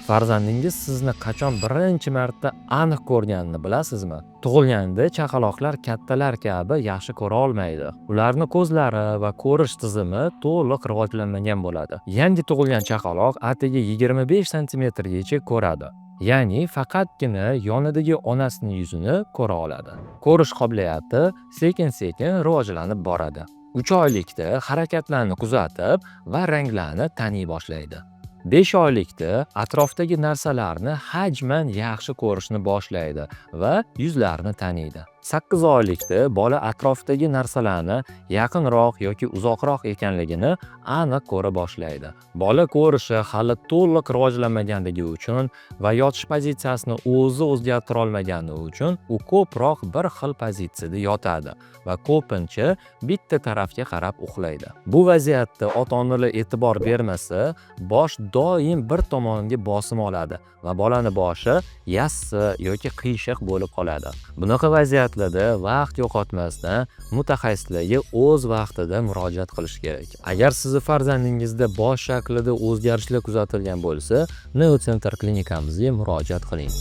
Farzandingiz sizni qachon birinchi marta aniq ko'rganini bilasizmi? Tug'ilganda chaqaloqlar kattalar kabi yaxshi ko'ra olmaydi. Ularning ko'zlari va ko'rish tizimi to'liq rivojlanmagan bo'ladi. Yangi tug'ilgan chaqaloq atigi 25 santimetrgacha ko'radi. Ya'ni faqatgina yonidagi onasining yuzini ko'ra oladi. Ko'rish qobiliyati sekin-sekin rivojlanib boradi. 3 oylikda harakatlarni kuzatib va ranglarni taniy boshlaydi. 5 oylikda atrofdagi narsalarni hajman yaxshi ko'rishni boshlaydi va yuzlarni taniydi. 8 oylikda bola atrofdagi narsalarni yaqinroq yoki uzoqroq ekanligini aniq ko'ra boshlaydi. Bola ko'rishi hali to'liq rivojlanmaganligi uchun va yotish pozitsiyasini o'zi o'zgartira olmagani uchun u ko'proq bir xil pozitsiyada yotadi va ko'pincha bitta tarafga qarab uxlaydi. Bu vaziyatda ota-onalar e'tibor bermasa, bosh doim bir tomonga bosim oladi va bolani boshi yassi yoki qiyshiq bo'lib qoladi. Bunaqa vaziyatlarda vaqt yo'qotmasdan mutaxassislarga o'z vaqtida murojaat qilish kerak. Agar sizni farzandingizda bosh shaklida o'zgarishlar kuzatilgan bo'lsa, Neocenter klinikamizga murojaat qiling.